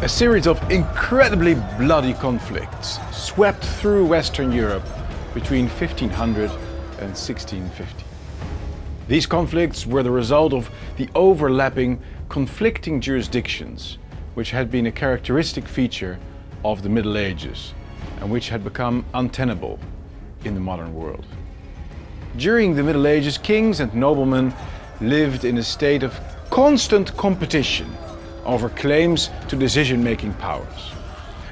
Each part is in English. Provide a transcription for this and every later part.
A series of incredibly bloody conflicts swept through Western Europe between 1500 and 1650. These conflicts were the result of the overlapping, conflicting jurisdictions which had been a characteristic feature of the Middle Ages and which had become untenable in the modern world. During the Middle Ages, kings and noblemen lived in a state of constant competition over claims to decision-making powers.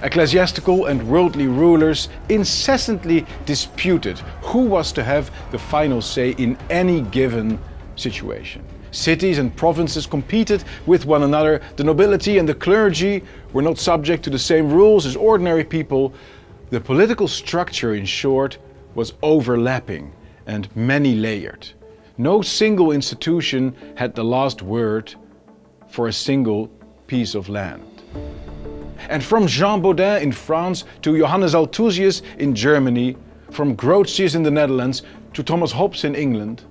Ecclesiastical and worldly rulers incessantly disputed who was to have the final say in any given situation. Cities and provinces competed with one another. The nobility and the clergy were not subject to the same rules as ordinary people. The political structure, in short, was overlapping and many-layered. No single institution had the last word for a single piece of land. And from Jean Baudet in France to Johannes Althusius in Germany, from Grotius in the Netherlands to Thomas Hobbes in England,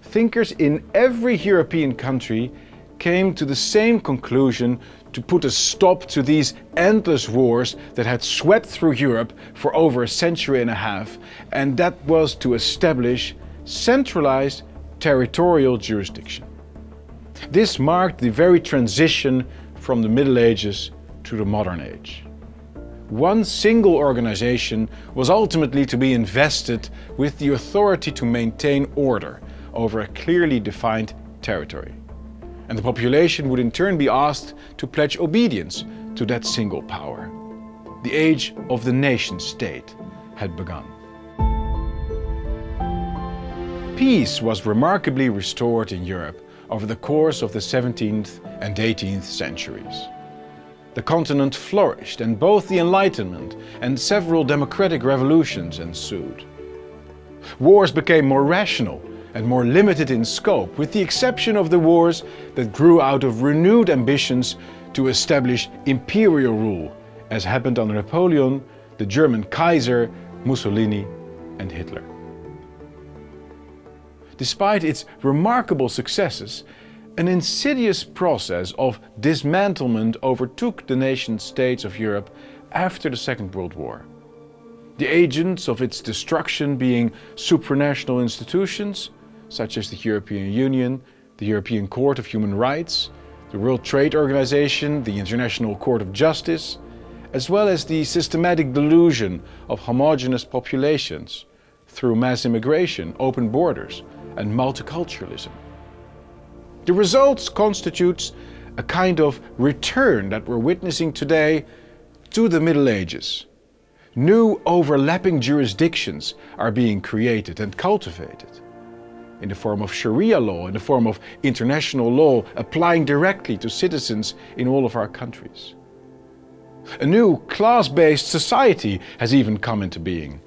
thinkers in every European country came to the same conclusion: to put a stop to these endless wars that had swept through Europe for over a century and a half, and that was to establish centralized territorial jurisdiction. This marked the very transition from the Middle Ages to the modern age. One single organization was ultimately to be invested with the authority to maintain order over a clearly defined territory. And the population would in turn be asked to pledge obedience to that single power. The age of the nation state had begun. Peace was remarkably restored in Europe over the course of the 17th and 18th centuries. The continent flourished, and both the Enlightenment and several democratic revolutions ensued. Wars became more rational and more limited in scope, with the exception of the wars that grew out of renewed ambitions to establish imperial rule, as happened under Napoleon, the German Kaiser, Mussolini, and Hitler. Despite its remarkable successes, an insidious process of dismantlement overtook the nation-states of Europe after the Second World War. The agents of its destruction being supranational institutions, such as the European Union, the European Court of Human Rights, the World Trade Organization, the International Court of Justice, as well as the systematic delusion of homogeneous populations through mass immigration, open borders, and multiculturalism. The results constitutes a kind of return that we're witnessing today to the Middle Ages. New overlapping jurisdictions are being created and cultivated in the form of Sharia law, in the form of international law applying directly to citizens in all of our countries. A new class-based society has even come into being,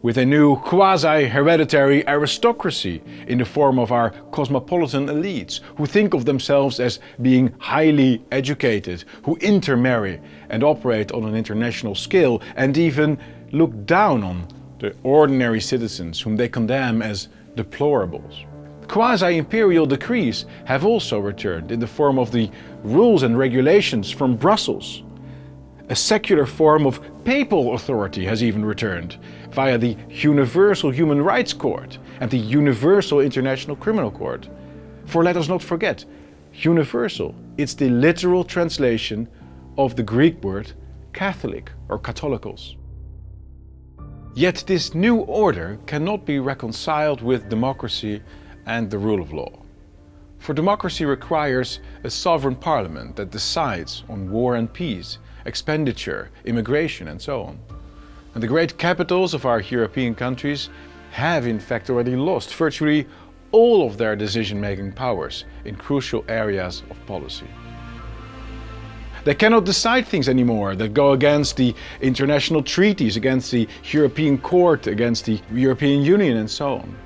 with a new quasi-hereditary aristocracy in the form of our cosmopolitan elites, who think of themselves as being highly educated, who intermarry and operate on an international scale, and even look down on the ordinary citizens whom they condemn as deplorables. Quasi-imperial decrees have also returned in the form of the rules and regulations from Brussels. A secular form of papal authority has even returned via the Universal Human Rights Court and the Universal International Criminal Court. For let us not forget, universal, it's the literal translation of the Greek word Catholic or Catholicos. Yet this new order cannot be reconciled with democracy and the rule of law. For democracy requires a sovereign parliament that decides on war and peace, expenditure, immigration, and so on. And the great capitals of our European countries have in fact already lost virtually all of their decision-making powers in crucial areas of policy. They cannot decide things anymore that go against the international treaties, against the European Court, against the European Union, and so on.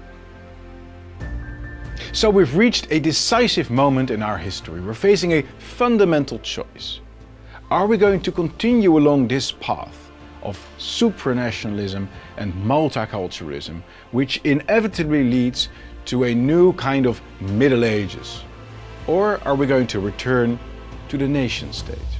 So we've reached a decisive moment in our history. We're facing a fundamental choice. Are we going to continue along this path of supranationalism and multiculturalism, which inevitably leads to a new kind of Middle Ages? Or are we going to return to the nation state?